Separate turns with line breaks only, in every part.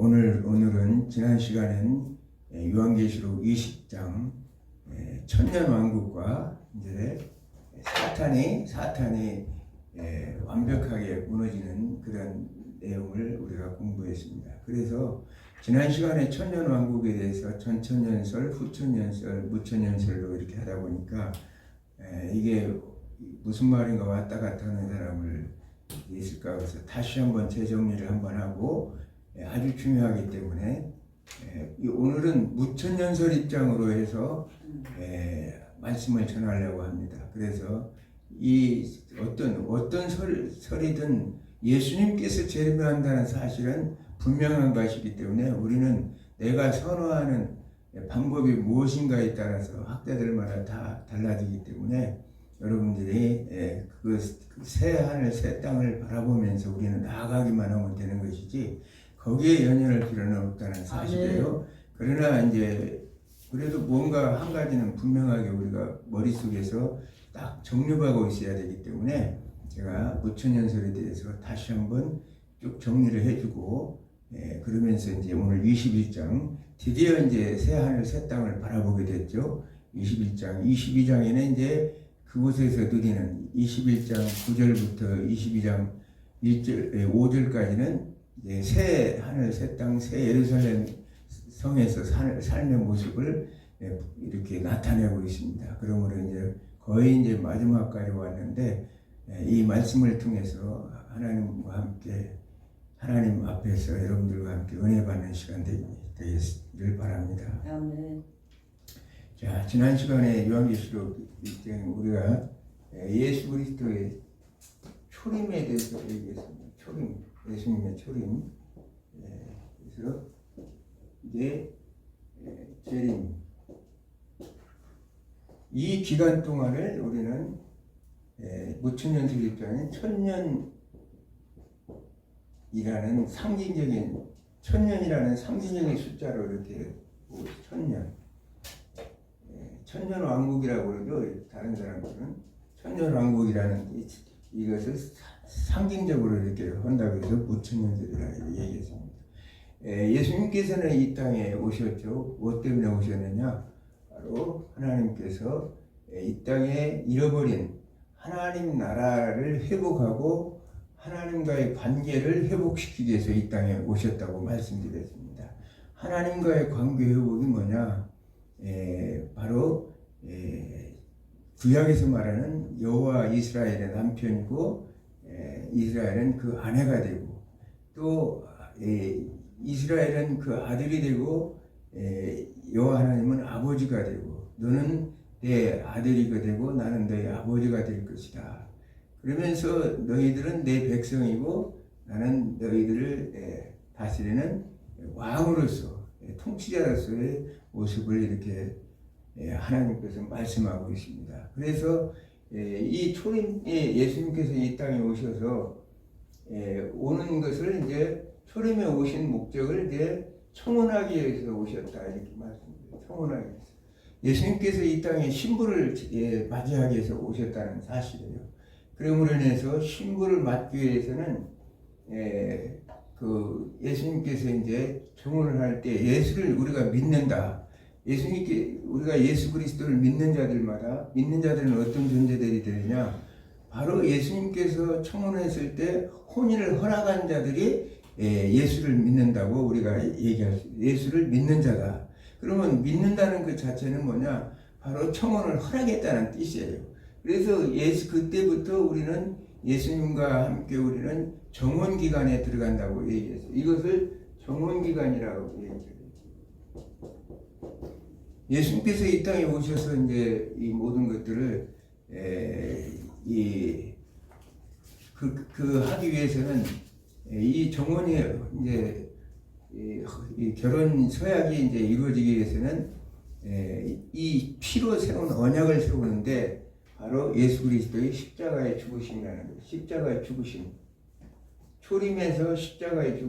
오늘은 지난 시간엔 요한계시록 20장 천년왕국과 이제 사탄이 완벽하게 무너지는 그런 내용을 우리가 공부했습니다. 그래서 지난 시간에 천년왕국에 대해서 전천년설, 후천년설, 무천년설로 이렇게 하다 보니까 이게 무슨 말인가 왔다 갔다 하는 사람을 있을까 해서 다시 한번 재정리를 한번 하고 아주 중요하기 때문에 오늘은 무천년설 입장으로 해서 말씀을 전하려고 합니다. 그래서 이 어떤 설이든 예수님께서 재림한다는 사실은 분명한 것이기 때문에 우리는 내가 선호하는 방법이 무엇인가에 따라서 학자들마다 다 달라지기 때문에 여러분들이 그 새 하늘 새 땅을 바라보면서 우리는 나아가기만 하면 되는 것이지 거기에 연연할 필요는 없다는 사실이에요. 그러나 이제 그래도 뭔가 한 가지는 분명하게 우리가 머릿속에서 딱 정립하고 있어야 되기 때문에 제가 무천년설에 대해서 다시 한번 쭉 정리를 해주고 그러면서 이제 오늘 21장 드디어 이제 새 하늘 새 땅을 바라보게 됐죠. 22장에는 이제 그곳에서 누리는 21장 9절부터 22장 5절까지는 이제 새 하늘 새 땅 새 예루살렘 성에서 삶의 모습을 이렇게 나타내고 있습니다. 그러므로 이제 거의 이제 마지막까지 왔는데 이 말씀을 통해서 하나님과 함께 하나님 앞에서 여러분들과 함께 은혜 받는 시간 되기를 바랍니다.
아멘.
자, 지난 시간에 요한계시록 우리가 예수 그리스도의 초림에 대해서 얘기했습니다. 초림, 예수님의 초림. 그래서 이제 재림. 이 기간 동안을 우리는 무천년설 입장인 천년이라는 상징적인 천년이라는 상징적인 숫자로 이렇게 천년. 천년왕국이라고 그러죠. 다른 사람들은 천년왕국이라는 이것을 상징적으로 이렇게 한다고 해서 무천년설이라고 얘기했습니다. 예수님께서는 이 땅에 오셨죠. 무엇 때문에 오셨느냐? 바로 하나님께서 이 땅에 잃어버린 하나님 나라를 회복하고 하나님과의 관계를 회복시키기 위해서 이 땅에 오셨다고 말씀드렸습니다. 하나님과의 관계 회복이 뭐냐? 바로 구약에서 말하는 여호와 이스라엘의 남편이고 이스라엘은 그 아내가 되고 또 이스라엘은 그 아들이 되고 여호와 하나님은 아버지가 되고 너는 내 아들이가 되고 나는 너의 아버지가 될 것이다. 그러면서 너희들은 내 백성이고 나는 너희들을 다스리는 왕으로서 통치자로서의 모습을 이렇게 하나님께서 말씀하고 있습니다. 그래서 이 초림에 예수님께서 이 땅에 오셔서 오는 것을 이제 초림에 오신 목적을 이제 청혼하기 위해서 오셨다 이렇게 말씀드려요. 청혼하기 위해서 예수님께서 이 땅에 신부를 맞이하기 위해서 오셨다는 사실이에요. 그러므로 인해서 신부를 맞기 위해서는 그 예수님께서 이제 청혼을 할 때 예수를 우리가 믿는다. 우리가 예수 그리스도를 믿는 자들마다 믿는 자들은 어떤 존재들이 되느냐? 바로 예수님께서 청혼했을 때 혼인을 허락한 자들이 예수를 믿는다고 우리가 얘기할 수 있어요. 예수를 믿는 자다. 그러면 믿는다는 그 자체는 뭐냐? 바로 청혼을 허락했다는 뜻이에요. 그래서 그때부터 우리는 예수님과 함께 우리는 정혼기간에 들어간다고 얘기했어요. 이것을 정혼기간이라고 얘기해요. 예수님께서 이 땅에 오셔서 이제 이 모든 것들을 하기 위해서는 이 정혼이 이제 이 결혼 서약이 이제 이루어지기 위해서는 이 피로 세운 언약을 세우는데 바로 예수 그리스도의 십자가의 죽으심이라는 거예요. 십자가의 죽으심. 초림에서 십자가의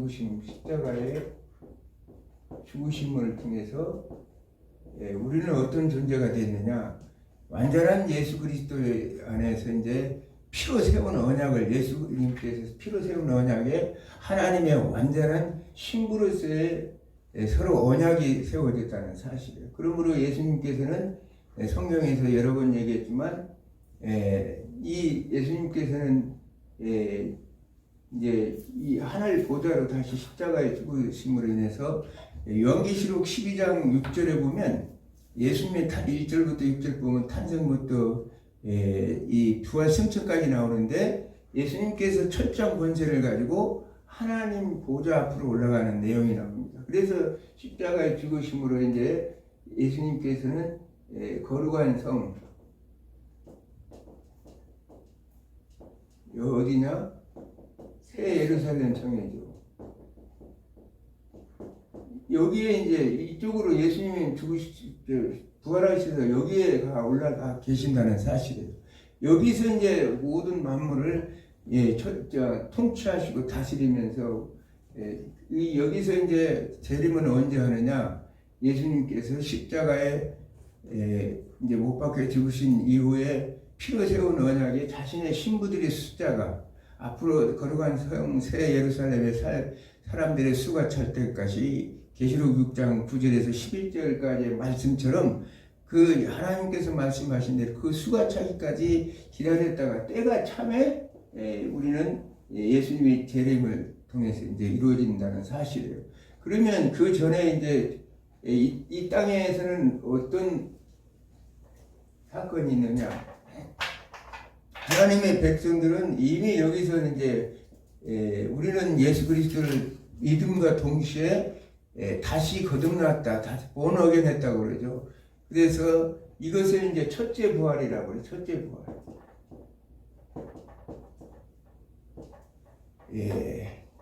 죽으심을 통해서 우리는 어떤 존재가 됐느냐? 완전한 예수 그리스도 안에서 이제 피로 세운 언약을 예수님께서 피로 세운 언약에 하나님의 완전한 신부로서의 서로 언약이 세워졌다는 사실이에요. 그러므로 예수님께서는 성경에서 여러 번 얘기했지만 이 예수님께서는 이제 이 하늘 보좌로 다시 십자가에 죽으심으로 인해서 요한계시록 12장 6절에 보면 예수님의 1절부터 6절 보면 탄생부터 이 부활 승천까지 나오는데 예수님께서 철장 권세를 가지고 하나님 보좌 앞으로 올라가는 내용이 나옵니다. 그래서 십자가에 죽으심으로 이제 예수님께서는 거룩한 성 어디냐? 새 예루살렘 성이죠. 여기에 이제 이쪽으로 예수님이 부활하셔서 여기에 올라가 계신다는 사실이에요. 여기서 이제 모든 만물을 통치하시고 다스리면서 여기서 이제 재림은 언제 하느냐? 예수님께서 십자가에 이제 못 박혀 죽으신 이후에 피로 세운 언약에 자신의 신부들의 숫자가 앞으로 거룩한 성 새 예루살렘에 사람들의 수가 찰 때까지 계시록 6장 9절에서 11절까지의 말씀처럼 그 하나님께서 말씀하신 대로 그 수가 차기까지 기다렸다가 때가 참에 우리는 예수님의 재림을 통해서 이제 이루어진다는 사실이에요. 그러면 그 전에 이제 이 땅에서는 어떤 사건이 있느냐? 하나님의 백성들은 이미 여기서 이제 우리는 예수 그리스도를 믿음과 동시에 다시 거듭났다, 다시 본어겐했다고 그러죠. 그래서 이것을 이제 첫째 부활이라고 그래요. 첫째 부활.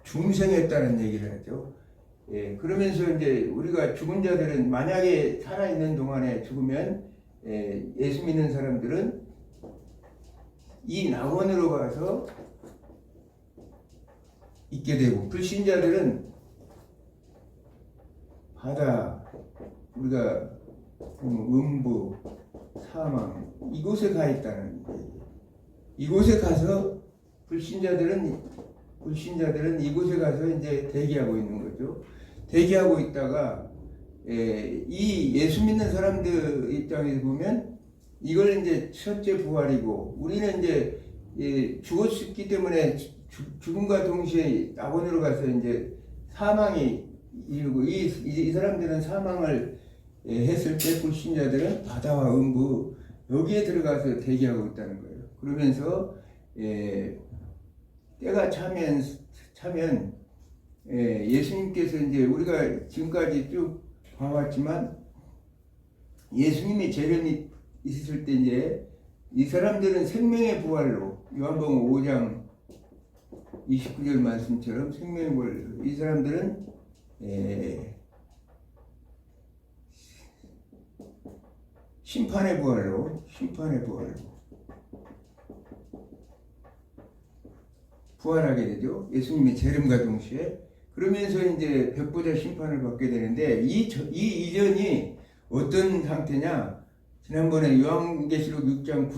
중생했다는 얘기를 하죠. 그러면서 이제 우리가 죽은 자들은 만약에 살아있는 동안에 죽으면 예수 믿는 사람들은 이 낙원으로 가서 있게 되고, 불신자들은 바다, 우리가 음부, 사망 이곳에 가 있다는 얘기예요. 이곳에 가서 불신자들은 이곳에 가서 이제 대기하고 있는 거죠. 대기하고 있다가 이 예수 믿는 사람들 입장에서 보면 이걸 이제 첫째 부활이고, 우리는 이제 죽었기 때문에 죽음과 동시에 낙원으로 가서 이제 사망이 이루고, 이 사람들은 사망을 했을 때 불신자들은 바다와 음부 여기에 들어가서 대기하고 있다는 거예요. 그러면서 때가 차면 예수님께서 이제 우리가 지금까지 쭉 봐왔지만 예수님이 재림이 있을 때 이제 이 사람들은 생명의 부활로 요한복음 5장 29절 말씀처럼 생명의 부활로 이 사람들은 심판의 부활로 부활하게 되죠. 예수님의 재림과 동시에. 그러면서 이제 백보자 심판을 받게 되는데 이 이전이 어떤 상태냐? 지난번에 요한계시록 6장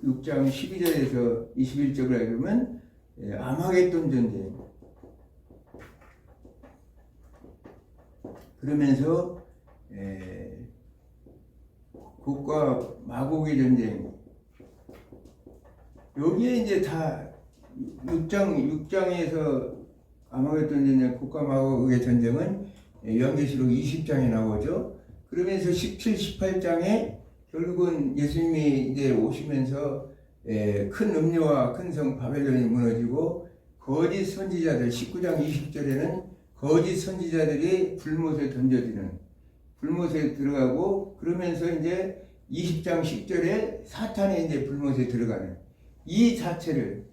12절에서 21절을 보면 아마겟돈 전쟁. 그러면서 곡과 마곡의 전쟁. 여기에 이제 다 6장에서 아마겟돈 전쟁, 곡과 마곡의 전쟁은 요한계시록 20장에 나오죠. 그러면서 17, 18장에 결국은 예수님이 이제 오시면서 큰 음료와 큰 성 바벨론이 무너지고 거짓 선지자들, 19장 20절에는 거짓 선지자들이 불못에 던져지는, 불못에 들어가고, 그러면서 이제 20장 10절에 사탄이 이제 불못에 들어가는 이 자체를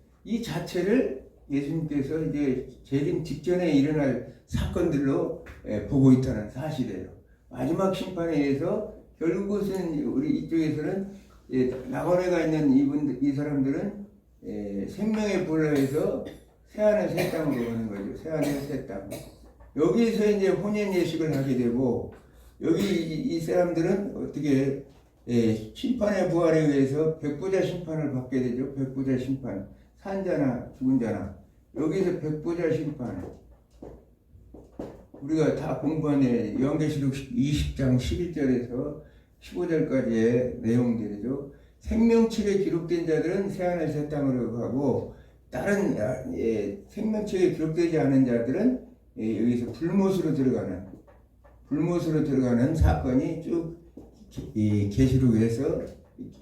예수님께서 이제 재림 직전에 일어날 사건들로 보고 있다는 사실이에요. 마지막 심판에 의해서 결국은 우리 이쪽에서는 낙원에 가 있는 이 사람들은 생명의 부활에서 새하늘 새 땅으로 오는 거죠. 새하늘 새 땅. 여기서 이제 혼연 예식을 하게 되고, 여기 이 사람들은 어떻게 심판의 부활에 의해서 백보자 심판을 받게 되죠. 백보자 심판. 산자나 죽은 자나. 여기서 백보자 심판. 우리가 다 공부한 요한계시록 20장 11절에서 15절까지의 내용들이죠. 생명책에 기록된 자들은 새하늘 새 땅으로 가고 다른 생명책에 기록되지 않은 자들은 여기서 불못으로 들어가는 사건이 쭉 계시록에서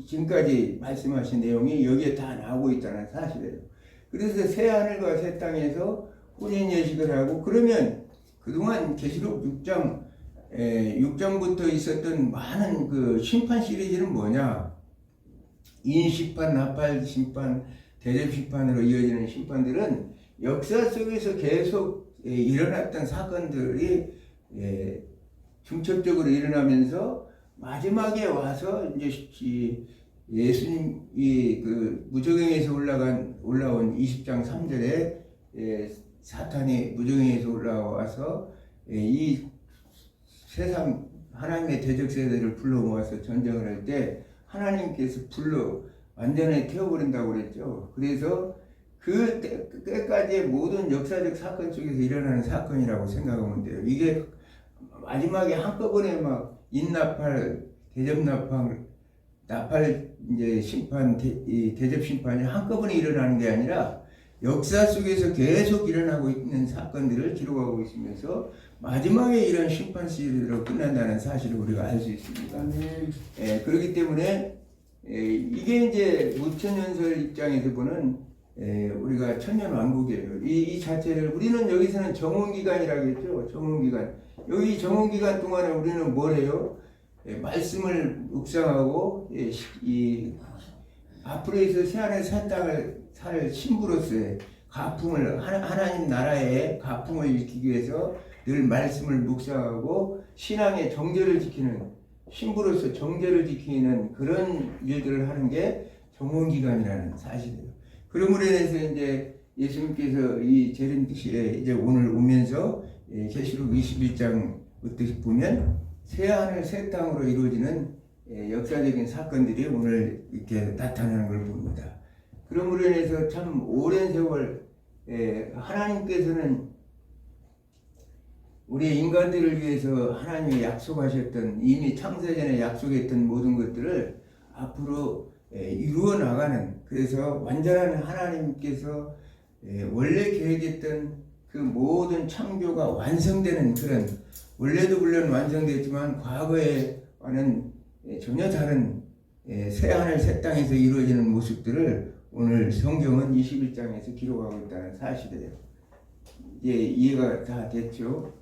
지금까지 말씀하신 내용이 여기에 다 나오고 있다는 사실이에요. 그래서 새하늘과 새 땅에서 혼인 예식을 하고, 그러면 그동안 계시록 6장부터 있었던 많은 그 심판 시리즈는 뭐냐? 인심판, 나팔 심판, 대접 심판으로 이어지는 심판들은 역사 속에서 계속 일어났던 사건들이 중첩적으로 일어나면서 마지막에 와서 이제 예수님이 그 무저갱에서 올라온 20장 3절에 사탄이 무저갱에서 올라와서 이 세상 하나님의 대적 세대를 불러 모아서 전쟁을 할 때 하나님께서 불러 완전히 태워버린다고 그랬죠. 그래서 그 때까지의 모든 역사적 사건 속에서 일어나는 사건이라고 생각하면 돼요. 이게 마지막에 한꺼번에 막 인나팔, 나팔 이제 심판, 대접 심판이 한꺼번에 일어나는 게 아니라 역사 속에서 계속 일어나고 있는 사건들을 기록하고 있으면서 마지막에 이런 심판 시리즈로 끝난다는 사실을 우리가 알 수 있습니다. 그렇기 때문에 이게 이제 무천년설 입장에서 보는 우리가 천년왕국이에요. 이 자체를 우리는 여기서는 정원기간이라고 했죠. 정원기간. 여기 정원기간 동안에 우리는 뭘 해요? 말씀을 묵상하고 이 앞으로 있을 새하늘 새 땅을 살 신부로서의 가풍을, 하나님 나라의 가풍을 일으키기 위해서 늘 말씀을 묵상하고 신앙의 정죄를 지키는, 신부로서 정죄를 지키는 그런 일들을 하는 게 정원기간이라는 사실이에요. 그러므로 인해서 이제 예수님께서 이 재림시에 이제 오늘 오면서 계시록 21장부터 보면 새하늘 새 땅으로 이루어지는 역사적인 사건들이 오늘 이렇게 나타나는 걸 봅니다. 그러므로 인해서 참 오랜 세월 하나님께서는 우리 인간들을 위해서 하나님이 약속하셨던, 이미 창세전에 약속했던 모든 것들을 앞으로 이루어 나가는, 그래서 완전한 하나님께서 원래 계획했던 그 모든 창조가 완성되는 그런, 원래도 물론 완성됐지만 과거에와는 전혀 다른 새하늘 새 땅에서 이루어지는 모습들을 오늘 성경은 21장에서 기록하고 있다는 사실이에요. 이해가 다 됐죠?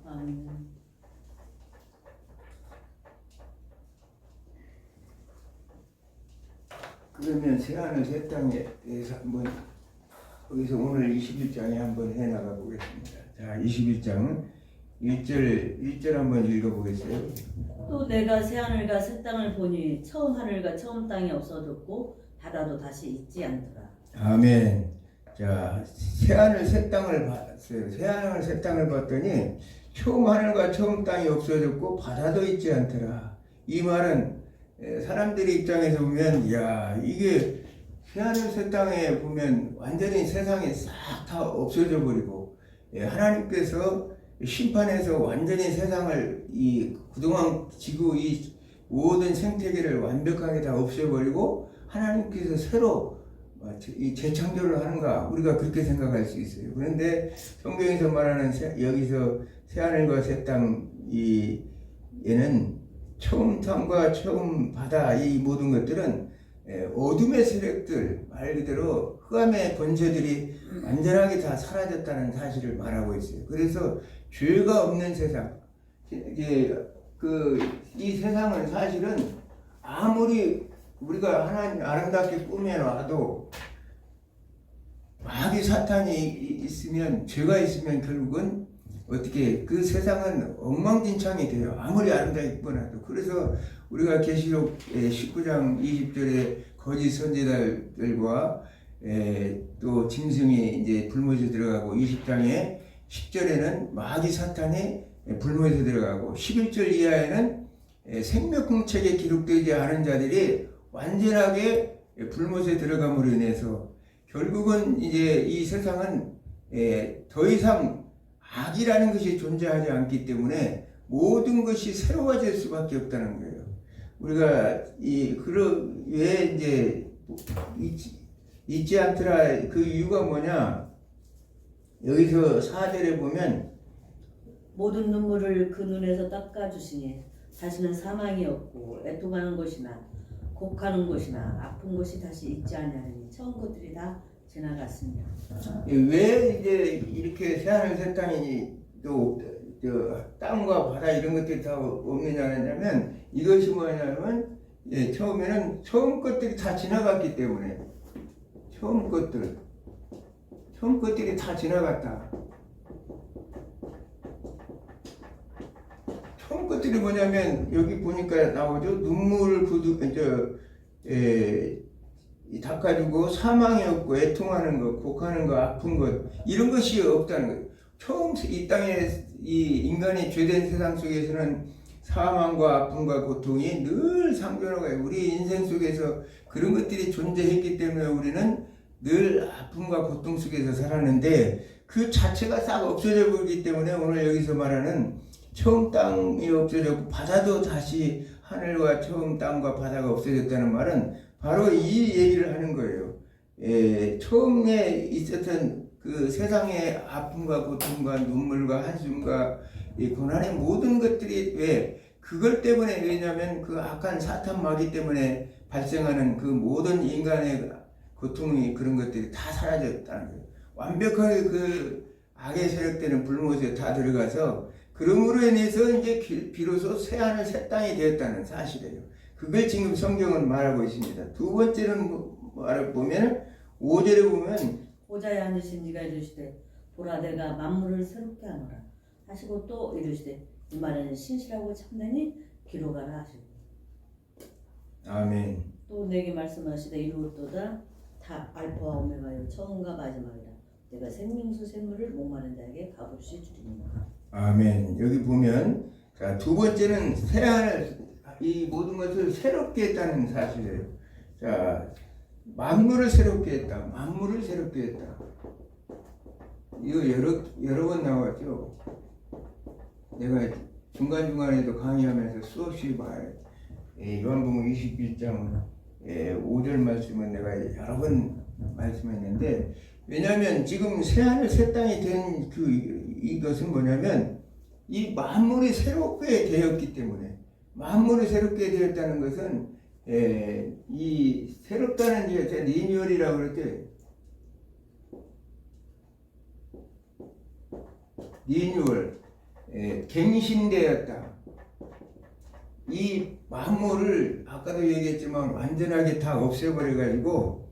그러면 새하늘 새 땅에 대해서 한번 거기서 오늘 21장에 한번 해나가 보겠습니다. 자, 21장 1절 한번 읽어보겠어요.
또 내가 새하늘과 새 땅을 보니 처음 하늘과 처음 땅이 없어졌고 바다도 다시 있지 않더라.
아멘. 자, 새하늘 새 땅을 봤어요. 새하늘 새 땅을 봤더니 처음 하늘과 처음 땅이 없어졌고 바다도 있지 않더라. 이 말은 사람들의 입장에서 보면, 야, 이게 새하늘 새 땅에 보면 완전히 세상이 싹 다 없어져 버리고, 하나님께서 심판해서 완전히 세상을 그동안 지구 이 모든 생태계를 완벽하게 다 없애버리고 하나님께서 새로 재창조를 하는가, 우리가 그렇게 생각할 수 있어요. 그런데 성경에서 말하는 여기서 새하늘과 새 땅 에는 처음 땅과 처음 바다, 이 모든 것들은 어둠의 세력들, 말 그대로 흑암의 권세들이 완전하게 다 사라졌다는 사실을 말하고 있어요. 그래서 죄가 없는 세상, 이 세상은 사실은 아무리 우리가 하나님 아름답게 꾸며놔도 마귀 사탄이 있으면, 죄가 있으면 결국은 어떻게 그 세상은 엉망진창이 돼요. 아무리 아름답게 꾸며놔도. 그래서 우리가 계시록 19장 20절에 거짓 선지자들과 또 짐승이 이제 불못에 들어가고, 20장에 10절에는 마귀 사탄이 불못에 들어가고, 11절 이하에는 생명책에 기록되지 않은 자들이 완전하게 불못에 들어감으로 인해서 결국은 이제 이 세상은 더 이상 악이라는 것이 존재하지 않기 때문에 모든 것이 새로워질 수밖에 없다는 거예요. 우리가 왜 이제 잊지 않더라 그 이유가 뭐냐? 여기서 4절에 보면
모든 눈물을 그 눈에서 닦아주시니 다시는 사망이 없고 애통하는 것이나 곡하는 것이나 아픈 것이 다시 있지 아니하니 처음 것들이 다 지나갔습니다.
왜 이제 이렇게 새하늘 새 땅이 또 땅과 바다 이런 것들이 다 없느냐면 이것이 뭐냐면 처음에는 처음 것들이 다 지나갔기 때문에 처음 것들이 다 지나갔다. 처음 것들이 뭐냐면 여기 보니까 나오죠. 눈물을 닦아주고 사망이 없고 애통하는 것, 곡하는 것, 아픈 것 이런 것이 없다는 거예요. 처음 이 땅에 이 인간이 죄된 세상 속에서는 사망과 아픔과 고통이 늘 상존하고 우리 인생 속에서 그런 것들이 존재했기 때문에 우리는 늘 아픔과 고통 속에서 살았는데 그 자체가 싹 없어져 버리기 때문에 오늘 여기서 말하는 처음 땅이 없어졌고 바다도 다시 하늘과 처음 땅과 바다가 없어졌다는 말은 바로 이 얘기를 하는 거예요. 처음에 있었던 그 세상의 아픔과 고통과 눈물과 한숨과 이 고난의 모든 것들이 왜 그걸 때문에 왜냐하면 그 악한 사탄 마귀 때문에 발생하는 그 모든 인간의 고통이 그런 것들이 다 사라졌다는 거예요. 완벽하게 그 악의 세력되는 불못에 다 들어가서 그러므로 인해서 이제 비로소 새 하늘 새 땅이 되었다는 사실이에요. 그걸 지금 성경은 말하고 있습니다. 두 번째는 보면 5절에 보면
보좌에 앉으신 이가 이르시되 보라 내가 만물을 새롭게 하노라 하시고 또 이르시되 이 말은 신실하고 참되니 기록하라 하시고
아멘.
또 내게 말씀하시되 이루었도다 다 알파와 오메가요 처음과 마지막이라 내가 생명수 샘물을 목마른 자에게 값없이 주리니
아멘. 여기 보면 자, 두 번째는 새 하늘 이 모든 것을 새롭게 했다는 사실이에요. 자, 만물을 새롭게 했다. 만물을 새롭게 했다. 이거 여러 번 나왔죠. 내가 중간중간에도 강의하면서 수없이 요한복음 21장 5절 말씀은 내가 여러 번 말씀했는데 왜냐하면 지금 새하늘 새 땅이 된 이것은 뭐냐면 이 만물이 새롭게 되었기 때문에 만물이 새롭게 되었다는 것은 이 새롭다는 게 리뉴얼이라고 그럴 때 리뉴얼 갱신되었다. 이 만물을 아까도 얘기했지만 완전하게 다 없애버려 가지고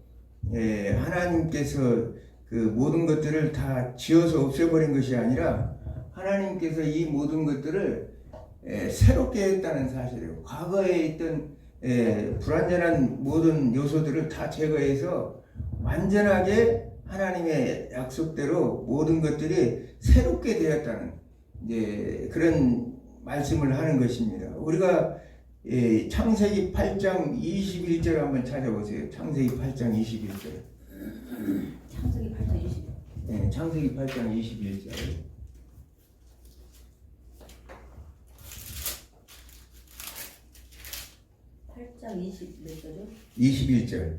하나님께서 그 모든 것들을 다 지어서 없애버린 것이 아니라 하나님께서 이 모든 것들을 새롭게 했다는 사실이에요. 과거에 있던 불완전한 모든 요소들을 다 제거해서 완전하게 하나님의 약속대로 모든 것들이 새롭게 되었다는 이제 그런 말씀을 하는 것입니다. 우리가 창세기 8장 21절 한번 찾아보세요. 창세기 8장 21절.
창세기 8장 20.
네, 창세기 8장 21절.
8장 20 몇 절이요?
21절.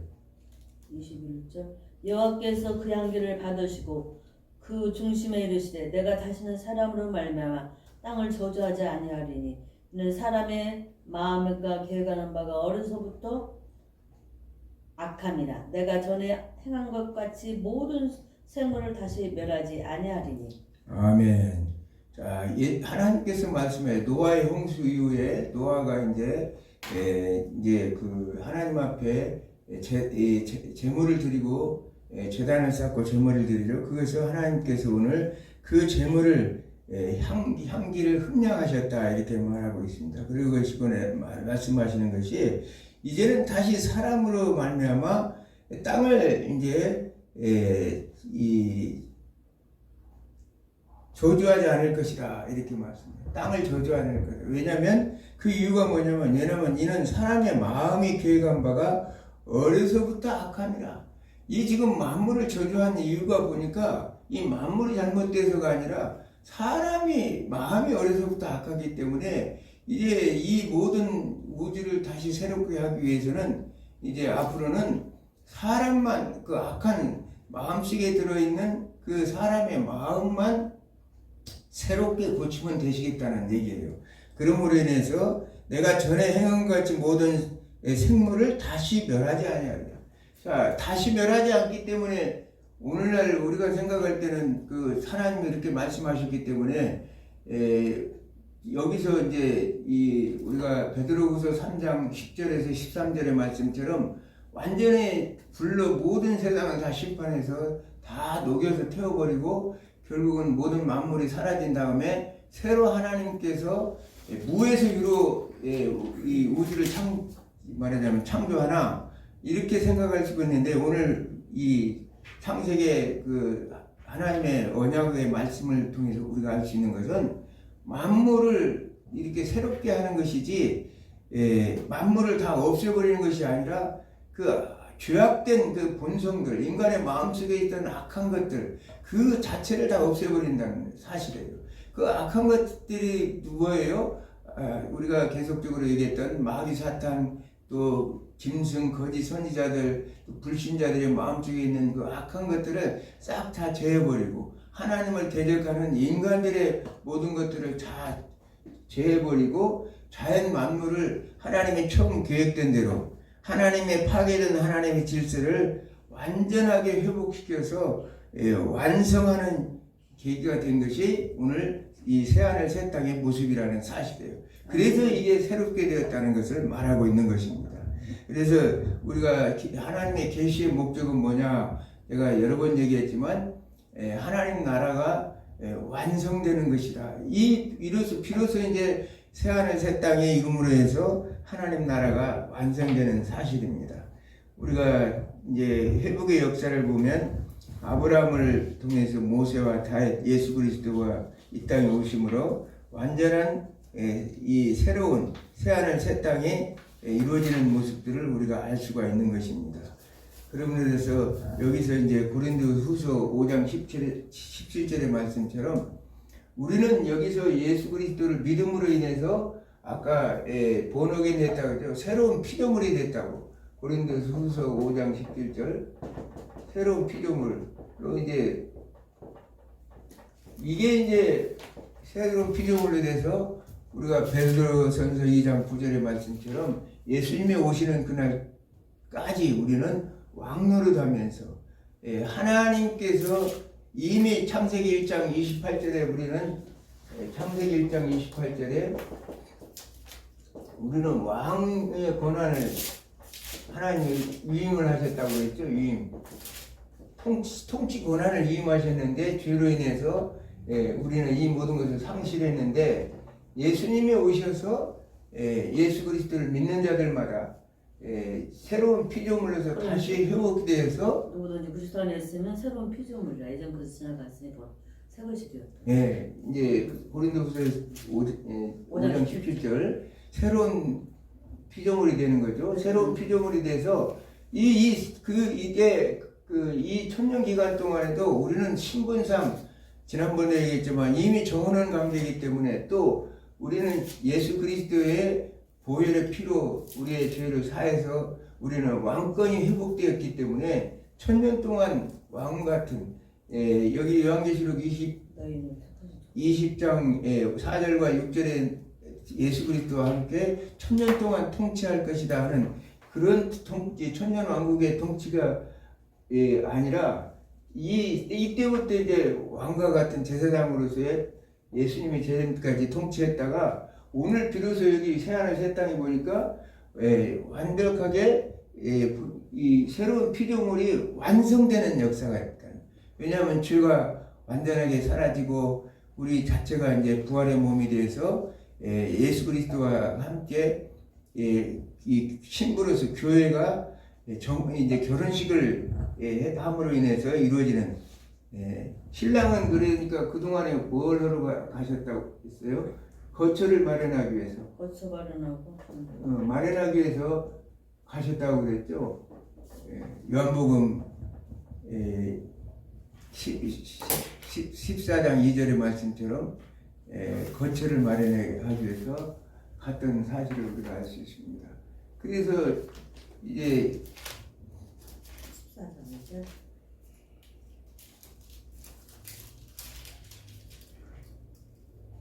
21절 여호와께서 그 향기를 받으시고 그 중심에 이르시되 내가 다시는 사람으로 말미암아 땅을 저주하지 아니하리니 이는 사람의 마음과 계획하는 바가 어려서부터 악함이라 내가 전에 행한 것 같이 모든 생물을 다시 멸하지 아니하리니.
아멘. 자, 하나님께서 말씀해 노아의 홍수 이후에 노아가 이제 그 하나님 앞에 제물을 드리고 제단을 쌓고 제물을 드리려 그것을 하나님께서 오늘 그 제물을 향기를 흠량하셨다 이렇게 말하고 있습니다. 그리고 그것이 말씀하시는 것이 이제는 다시 사람으로 말미암아 땅을 이제 저주하지 않을 것이다 이렇게 말씀해요. 땅을 저주하지 않을 것이다. 왜냐하면 그 이유가 뭐냐면 왜냐하면 이는 사람의 마음이 계획한 바가 어려서부터 악함이라. 이 지금 만물을 저주한 이유가 보니까 이 만물이 잘못돼서가 아니라 사람이 마음이 어려서부터 악하기 때문에 이제 이 모든 우주를 다시 새롭게 하기 위해서는 이제 앞으로는 사람만 그 악한 마음속에 들어있는 그 사람의 마음만 새롭게 고치면 되시겠다는 얘기예요. 그러므로 인해서 내가 전에 행한 것 같이 모든 생물을 다시 멸하지 아니하리라. 자, 다시 멸하지 않기 때문에 오늘날 우리가 생각할 때는 그 하나님이 이렇게 말씀하셨기 때문에 여기서 이제 이 우리가 베드로후서 3장 10절에서 13절의 말씀처럼 완전히 불로 모든 세상을 다 심판해서 다 녹여서 태워버리고 결국은 모든 만물이 사라진 다음에 새로 하나님께서 무에서 유로 이 우주를 말하자면 창조하나 이렇게 생각할 수가 있는데 오늘 이 창세기 그 하나님의 언약의 말씀을 통해서 우리가 알 수 있는 것은 만물을 이렇게 새롭게 하는 것이지 만물을 다 없애버리는 것이 아니라 그 죄악된 그 본성들 인간의 마음속에 있던 악한 것들 그 자체를 다 없애버린다는 사실이에요. 그 악한 것들이 뭐예요? 우리가 계속적으로 얘기했던 마귀 사탄 또 짐승 거짓 선지자들 불신자들의 마음속에 있는 그 악한 것들을 싹 다 제해버리고 하나님을 대적하는 인간들의 모든 것들을 다 제해버리고 자연 만물을 하나님의 처음 계획된 대로 하나님의 파괴된 하나님의 질서를 완전하게 회복시켜서 완성하는 계기가 된 것이 오늘 이 새하늘 새 땅의 모습이라는 사실이에요. 그래서 이게 새롭게 되었다는 것을 말하고 있는 것입니다. 그래서 우리가 하나님의 계시의 목적은 뭐냐? 제가 여러 번 얘기했지만 하나님 나라가 완성되는 것이다. 비로소 이제 새하늘 새 땅의 이름으로 해서 하나님 나라가 완성되는 사실입니다. 우리가 이제 회복의 역사를 보면 아브라함을 통해서 모세와 다윗, 예수 그리스도가 이 땅에 오심으로 완전한 이 새로운 새하늘 새 땅이 이루어지는 모습들을 우리가 알 수가 있는 것입니다. 그러면서 여기서 이제 고린도후서 5장 17절의 말씀처럼 우리는 여기서 예수 그리스도를 믿음으로 인해서 아까 본어게 됐다고 했죠. 새로운 피조물이 됐다고. 고린도후서 5장 17절 새로운 피조물로 이제 이게 이제 새로운 피조물로 돼서 우리가 베드로전서 2장 9절의 말씀처럼 예수님이 오시는 그날까지 우리는 왕노릇하면서 하나님께서 이미 창세기 1장 28절에 우리는 창세기 1장 28절에 우리는 왕의 권한을 하나님이 위임을 하셨다고 했죠. 위임. 통치 권한을 위임하셨는데 죄로 인해서 우리는 이 모든 것을 상실했는데 예수님이 오셔서 예수 그리스도를 믿는 자들마다 새로운 피조물로서 다시 회복되어서
누구든지 그리스도 안에 있으면 새로운 피조물이라 예전 그릇 지나갔으니 새 것이 되었다.
이제 고린도후서 5장 17절 새로운 피조물이 되는 거죠. 새로운 피조물이 돼서 이게 이 천년 기간 동안에도 우리는 신분상 지난번에 얘기했지만 이미 정언한 관계이기 때문에 또 우리는 예수 그리스도의 보혈의 피로 우리의 죄를 사해서 우리는 왕권이 회복되었기 때문에 천년 동안 왕 같은 여기 요한계시록 20장 4절과 6절에 예수 그리스도와 함께 천년 동안 통치할 것이다 하는 그런 천년 왕국의 통치가 아니라 이때부터 이제 왕과 같은 제사장으로서의 예수님이 재림까지 통치했다가 오늘 비로소 여기 새하늘 새 땅에 보니까 완벽하게 이 새로운 피조물이 완성되는 역사가 있다. 왜냐하면 죄가 완전하게 사라지고 우리 자체가 이제 부활의 몸이 돼서 예수 그리스도와 함께 이 신부로서 교회가 이제 결혼식을 함으로 인해서 이루어지는 신랑은 그러니까 그동안에 뭘 하러 가셨다고 했어요? 거처를 마련하기 위해서.
거쳐 마련하고.
마련하기 위해서 가셨다고 그랬죠. 요한복음 14장 2절의 말씀처럼 거처를 마련하기 위해서 갔던 사실을 우리가 알 수 있습니다. 그래서 이제
14장이죠.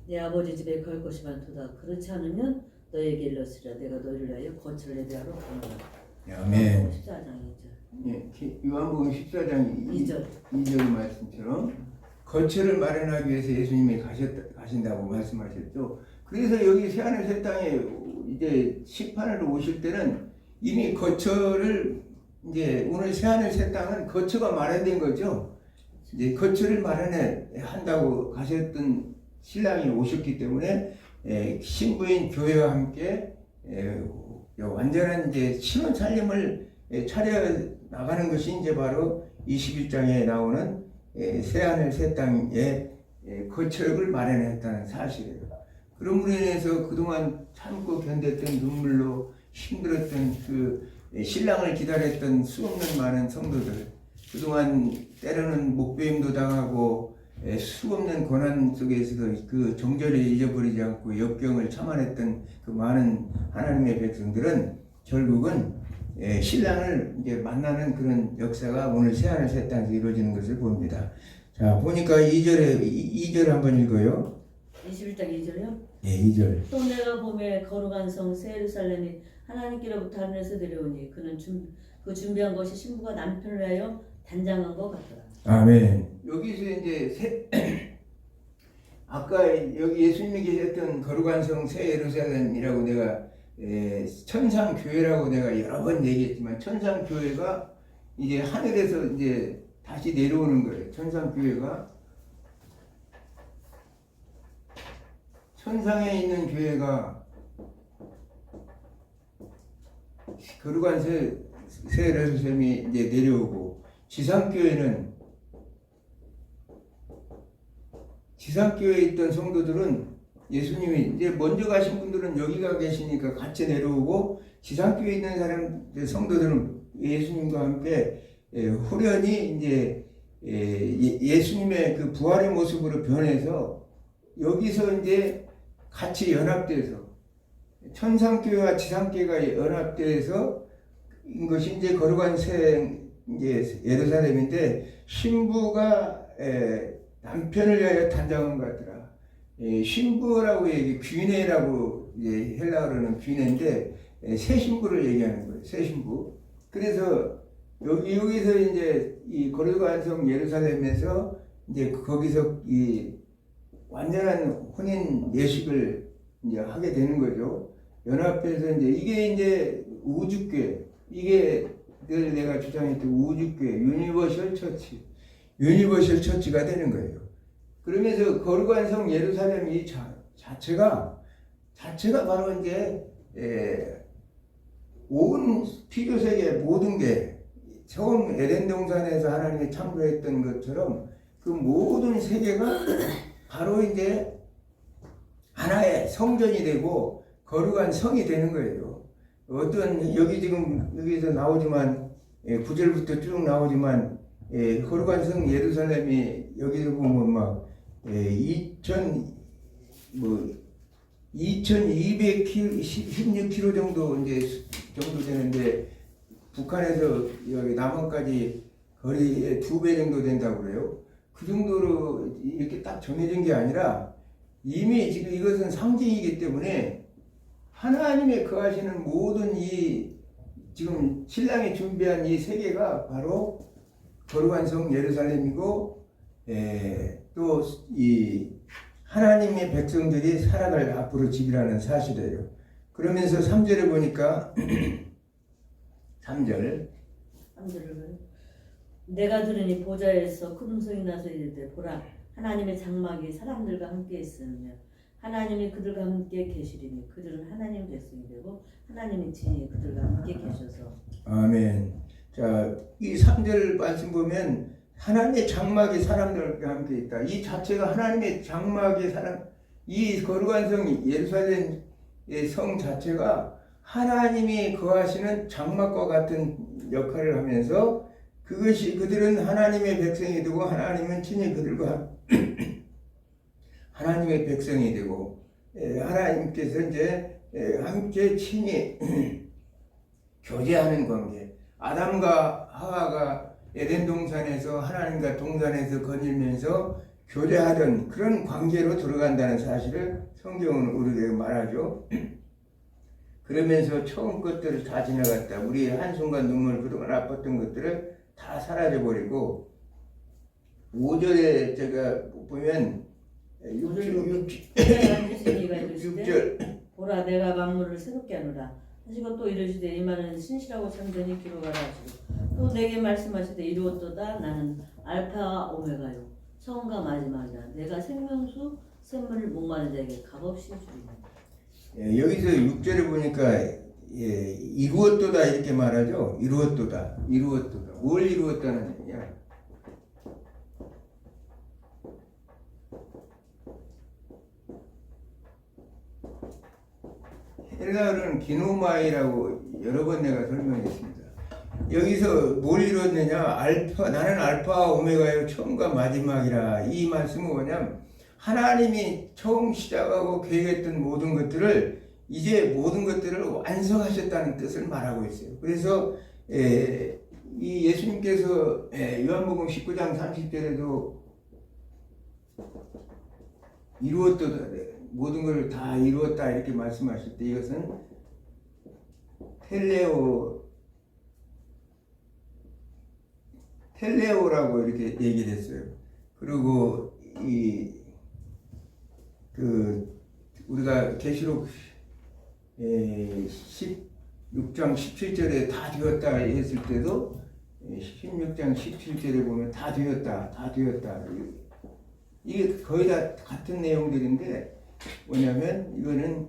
내 아버지 집에 갈 것이 많도다. 그렇지 않으면 너에게 일렀으리라. 내가 너희를 위하여 거처를 예비하러 가노라.
아멘.
14장이죠.
요한복음 14장
2절.
2절 말씀처럼 거처를 마련하기 위해서 예수님이 가신다고 말씀하셨죠. 그래서 여기 새하늘 새 땅에 이제 심판으로 오실 때는 이미 거처를 이제 오늘 새하늘 새 땅은 거처가 마련된 거죠. 이제 거처를 마련해 한다고 가셨던 신랑이 오셨기 때문에 신부인 교회와 함께 완전한 이제 신혼 살림을 차려 나가는 것이 이제 바로 21장에 나오는 새하늘 새 땅에 거처를 마련했다는 사실이에요. 그럼으로 인해서 그동안 참고 견뎠던 눈물로 힘들었던 그 신랑을 기다렸던 수없는 많은 성도들, 그동안 때로는 목배임도 당하고 수없는 고난 속에서도 그 정절을 잊어버리지 않고 역경을 참아냈던 그 많은 하나님의 백성들은 결국은 신랑을 이제 만나는 그런 역사가 오늘 새하늘 새 땅에서 이루어지는 것을 봅니다. 자, 보니까 2절 한번 읽어요.
21장 2절이요?
예, 2절.
또 내가 봄에 거룩한 성 새 예루살렘이 하나님께로부터 하늘에서 내려오니 그는 그 준비한 것이 신부가 남편을 위하여 단장한 것 같더라.
아멘. 여기서 이제 아까 여기 예수님이 계셨던 거룩한 성 새 예루살렘이라고 내가 천상 교회라고 내가 여러 번 얘기했지만 천상 교회가 이제 하늘에서 이제 다시 내려오는 거예요. 천상 교회가 천상에 있는 교회가 거룩한 새 예루살렘이 이제 내려오고 지상교회는 지상교회에 있던 성도들은 예수님이 이제 먼저 가신 분들은 여기가 계시니까 같이 내려오고 지상교회에 있는 성도들은 예수님과 함께 후련히 이제 예수님의 그 부활의 모습으로 변해서 여기서 이제 같이 연합돼서 천상교회와 지상교회가 연합돼서 이것이 이제 거룩한 새 이제 예루살렘인데 신부가 남편을 위하여 단장한 것 같더라. 신부라고 귀내라고 헬라어로는 귀내인데 새 신부를 얘기하는 거예요. 새 신부. 그래서 여기서 이제 이 거룩한 성 예루살렘에서 이제 거기서 이 완전한 혼인 예식을 이제 하게 되는 거죠. 연합해서 이게 이제 우주교회, 이게 늘 내가 주장했던 우주교회, 유니버셜 처치가 되는 거예요. 그러면서 거룩한 성 예루살렘 이 자체가 바로 이제 온 피조세계 모든 게 처음 에덴 동산에서 하나님이 창조했던 것처럼 그 모든 세계가 바로 이제 하나의 성전이 되고 거룩한 성이 되는 거예요. 어떤 여기서 나오지만 9절부터 쭉 나오지만 거룩한 성 예루살렘이 여기서 보면 막 2216km 정도 되는데 북한에서 여기 남한까지 거리의 2배 정도 된다고 그래요. 그 정도로 이렇게 딱 정해진 게 아니라 이미 지금 이것은 상징이기 때문에 하나님의 거하시는 모든 이 지금 신랑이 준비한 이 세계가 바로 거룩한 성 예루살렘이고 또 이 하나님의 백성들이 살아갈 앞으로 집이라는 사실이에요. 그러면서 3절에 보니까 3절을
내가 들으니 보좌에서 큰 음성이 나서 이르되 보라 하나님의 장막이 사람들과 함께 있으며 하나님이 그들과 함께 계시리니 그들은 하나님 백성이 되고 하나님의 친히 그들과 함께 계셔서.
아멘. 자, 이 3절 말씀 보면 하나님의 장막이 사람들과 함께 있다. 이 자체가 하나님의 장막의 사람, 이 거룩한 성 예루살렘의 성 자체가 하나님이 거하시는 장막과 같은 역할을 하면서 그것이 그들은 하나님의 백성이 되고 하나님은 친히 그들과 하나님의 백성이 되고 하나님께서 이제 함께 친히 교제하는 관계. 아담과 하와가 에덴 동산에서 하나님과 동산에서 거닐면서 교제하던 그런 관계로 들어간다는 사실을 성경은 우리에게 말하죠. 그러면서 처음 것들을 다 지나갔다. 우리 한순간 눈물 그동안 아팠던 것들을 다 사라져버리고 5절에 제가 보면 6절
보라 내가 만물을 새롭게 하노라 하시고 또 이르시되 이 말은 신실하고 참되니 기록하라 하시고 또 내게 말씀하시되 이루었도다 나는 알파와 오메가요 처음과 마지막이라 내가 생명수 샘물을 목마른 자에게 값없이 주리라.
여기서 6절에 보니까 이루었도다 이렇게 말하죠. 이루었도다. 뭘 이루었다는 얘기야? 헬라어는 기노마이라고 여러 번 내가 설명했습니다. 여기서 뭘 이뤘느냐? 나는 알파와 오메가요 처음과 마지막이라. 이 말씀은 뭐냐면 하나님이 처음 시작하고 계획했던 모든 것들을 이제 모든 것들을 완성하셨다는 뜻을 말하고 있어요. 그래서 이 예수님께서 요한복음 19장 30절에도 이루었도다 모든 걸 다 이루었다 이렇게 말씀하실 때 이것은 텔레오라고 이렇게 얘기를 했어요. 그리고 우리가 계시록 16장 17절에 다 되었다 했을 때도 16장 17절에 보면 다 되었다. 이게 거의 다 같은 내용들인데 뭐냐면 이거는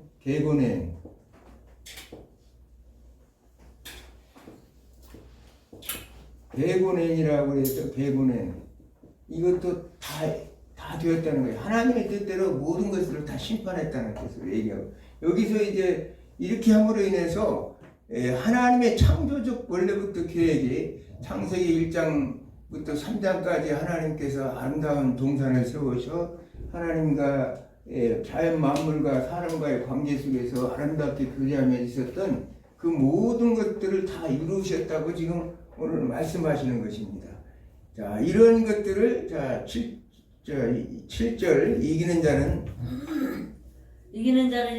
개고넨이라고 해서 개고넨 이것도 다 되었다는 거예요. 하나님의 뜻대로 모든 것을 다 심판했다는 뜻으로 얘기하고 여기서 이제 이렇게 함으로 인해서 하나님의 창조적 원래부터 계획이 창세기 1장부터 3장까지 하나님께서 아름다운 동산을 세우셔 하나님과 자연 만물과 사람과의 관계 속에서 아름답게 교제하며 있었던 그 모든 것들을 다 이루셨다고 지금 오늘 말씀하시는 것입니다. 자, 이런 것들을 7절 이기는 자는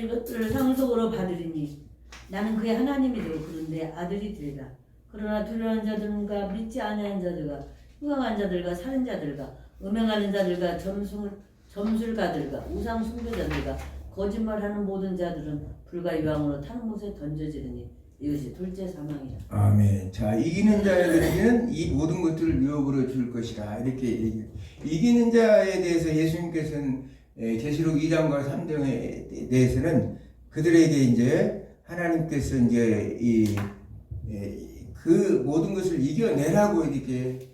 이것들을 상속으로 받으리니 나는 그의 하나님이 되고 그런데 아들이 되리라. 그러나 두려워하는 자들과 믿지 아니하는 자들과 흉악한 자들과 살인자들과 음행하는 자들과 점술가들과 우상 숭배자들과 거짓말하는 모든 자들은 불과 유황으로 타는 곳에 던져지리니 이것이 둘째 사망이라.
아멘. 자, 이기는 자들에게는 이 모든 것들을 유업으로 줄 것이다. 이렇게 얘기해요. 이기는 자에 대해서 예수님께서는 계시록 2장과 3장에 대해서는 그들에게 이제 하나님께서 이제 그 모든 것을 이겨내라고 이렇게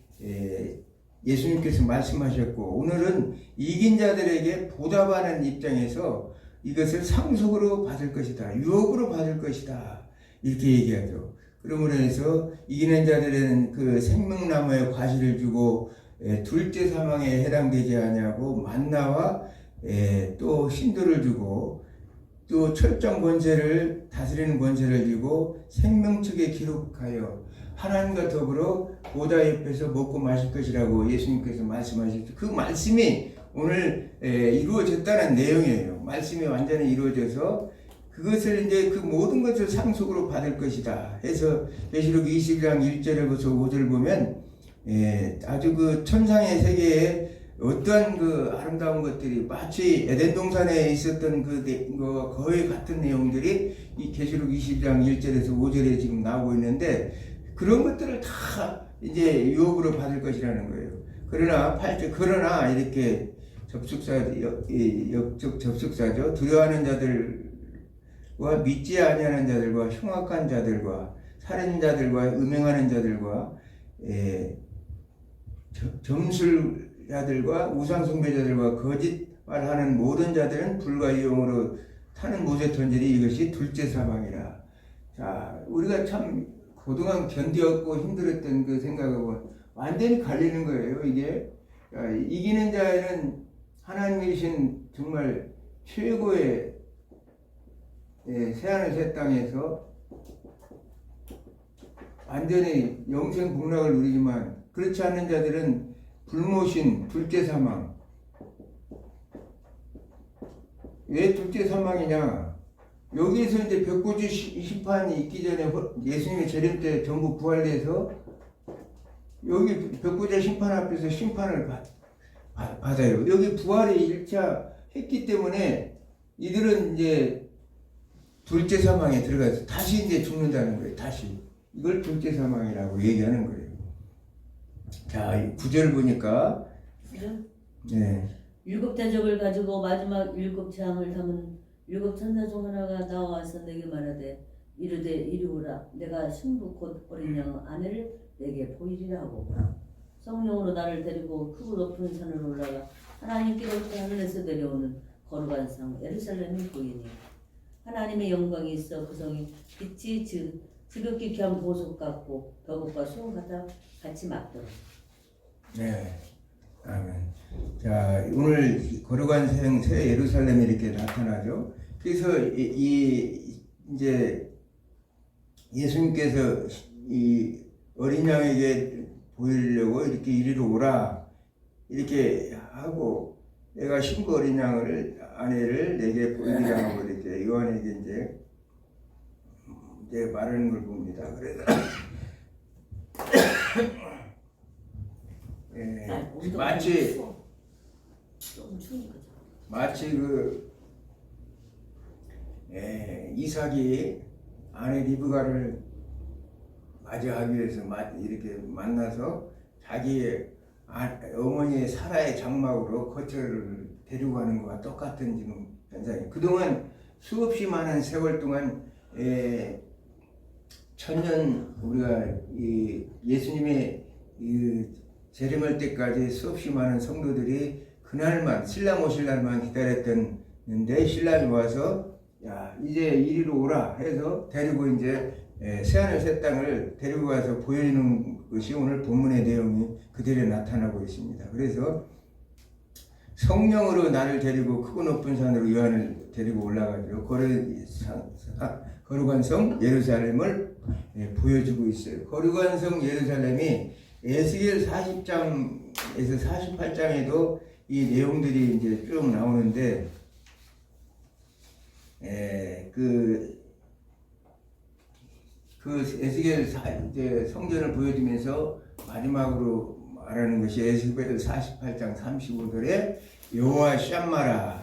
예수님께서 말씀하셨고 오늘은 이긴 자들에게 보답하는 입장에서 이것을 상속으로 받을 것이다. 유업으로 받을 것이다. 이렇게 얘기하죠. 그러므로 해서 이기는 자들은 그 생명나무의 과실을 주고 둘째 사망에 해당되지 아니하고 만나와 또 신도를 주고 또 철정 권세를 다스리는 권세를 주고 생명책에 기록하여 하나님과 더불어 보좌 옆에서 먹고 마실 것이라고 예수님께서 말씀하셨죠. 그 말씀이 오늘 이루어졌다는 내용이에요. 말씀이 완전히 이루어져서 그것을 이제 그 모든 것을 상속으로 받을 것이다 해서 계시록 20장 1절에부터 5절 보면 아주 그 천상의 세계에 어떤 그 아름다운 것들이 마치 에덴 동산에 있었던 그거 거의 같은 내용들이 이 계시록 20장 1절에서 5절에 지금 나오고 있는데 그런 것들을 다 이제 유업으로 받을 것이라는 거예요. 그러나 8절 그러나 이렇게 접속사죠. 두려워하는 자들과 믿지 아니하는 자들과 흉악한 자들과 살인자들과 음행하는 자들과 점술자들과 우상숭배자들과 거짓말하는 모든 자들은 불과 이용으로 타는 못의 던질이 이것이 둘째 사망이라. 자, 우리가 참 그동안 견디었고 힘들었던 그 생각하고 완전히 갈리는 거예요. 이게 이기는 자는 하나님이신 정말 최고의 새하늘 새 땅에서 완전히 영생 복락을 누리지만 그렇지 않은 자들은 불모신 둘째 사망. 왜 둘째 사망이냐? 여기에서 이제 벽고지 심판이 있기 전에 예수님의 재림 때 전부 부활돼서 여기 벽고지 심판 앞에서 심판을 받아요. 여기 부활이 1차 했기 때문에 이들은 이제 둘째 사망에 들어가서 다시 이제 죽는다는 거예요. 다시. 이걸 둘째 사망이라고 얘기하는 거예요. 자, 9절 보니까 네.
7 대접을 가지고 마지막 7 재앙을 담은 7 천사 중 하나가 나와서 내게 말하되 이르되 이리 오라. 내가 신부 곧 어린 양 아내를 내게 보이리라고. 성령으로 나를 데리고 크고 높은 산을 올라가 하나님께로부터 하늘에서 내려오는 거룩한 성 예루살렘이 보이니 하나님의 영광이 있어 그 성이 빛이 지극히 귀한 보석 같고 벽옥과 수은 같이 막더라.
네. 아멘. 자, 오늘 거룩한 새 예루살렘이 이렇게 나타나죠. 그래서 이제 예수님께서 이 어린 양에게 보이려고 이렇게 이리로 오라 이렇게 하고 내가 신부 어린 양을 아내를 내게 보이리라고 이렇게 요한에게 이제 말하는 걸 봅니다. 그래서 마치 이삭이 아내 리브가를 맞이하기 위해서 이렇게 만나서 자기의 어머니의 사라의 장막으로 거처를 데리고 가는 것과 똑같은 지금 현상이에요. 그동안 수없이 많은 세월 동안 천년 우리가 예수님의 재림할 때까지 수없이 많은 성도들이 그날만 신랑 오실 날만 기다렸던데 신랑이 와서 야 이제 이리로 오라 해서 데리고 이제 새하늘 새 땅을 데리고 가서 보여주는 것이 오늘 본문의 내용이 그대로 나타나고 있습니다. 그래서 성령으로 나를 데리고 크고 높은 산으로 요한을 데리고 올라가죠. 거룩한 성 예루살렘을 보여주고 있어요. 거룩한 성 예루살렘이 에스겔 40장에서 48장에도 이 내용들이 이제 쭉 나오는데 그 에스겔 이제 성전을 보여주면서 마지막으로 말하는 것이 에스겔 48장 35절에 여호와 샴마라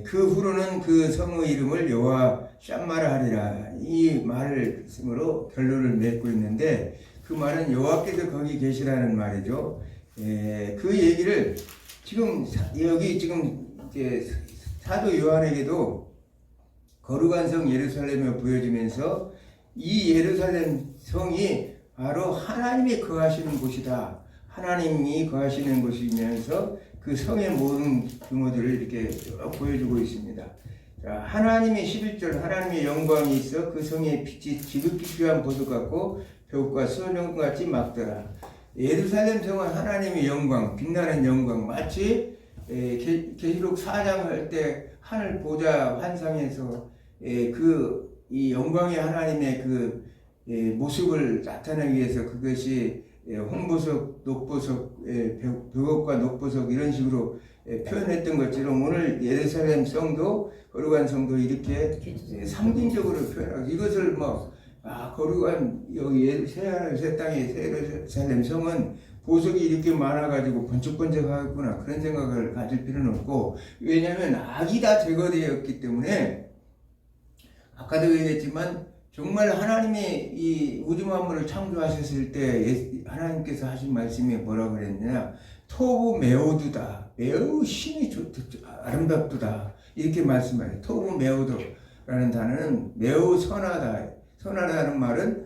그 후로는 그 성의 이름을 여호와 샴마라 하리라 이 말을 쓰므로 결론을 맺고 있는데 그 말은 여호와께서 거기 계시라는 말이죠. 그 얘기를 지금 여기 지금 이제 사도 요한에게도 거룩한 성 예루살렘을 보여주면서 이 예루살렘 성이 바로 하나님이 거하시는 곳이다. 하나님이 거하시는 곳이면서 그 성의 모든 규모들을 이렇게 보여주고 있습니다. 자, 하나님의 11절 하나님의 영광이 있어 그 성의 빛이 지극히 귀한 보석 같고 벽과 수은같이 막더라. 예루살렘 성은 하나님의 영광, 빛나는 영광 마치 계시록 4장 할 때 하늘 보좌 환상에서 이 영광의 하나님의 그 모습을 나타내기 위해서 그것이 홍보석, 녹보석, 벽옥과 녹보석 이런 식으로 표현했던 것처럼 오늘 예루살렘 성도 거룩한 성도 이렇게 상징적으로 표현하고 이것을 거룩한 여기 새하늘 새 땅의 예루살렘 성은 보석이 이렇게 많아가지고 번쩍번쩍하구나 그런 생각을 가질 필요는 없고 왜냐하면 악이 다 제거되었기 때문에 아까도 얘기했지만 정말 하나님이 이 우주 만물을 창조하셨을 때 하나님께서 하신 말씀이 뭐라고 그랬느냐 토부 메오두다 매우 신이 아름답도다 이렇게 말씀해요. 토부 메오도라는 단어는 매우 선하다 선하다는 말은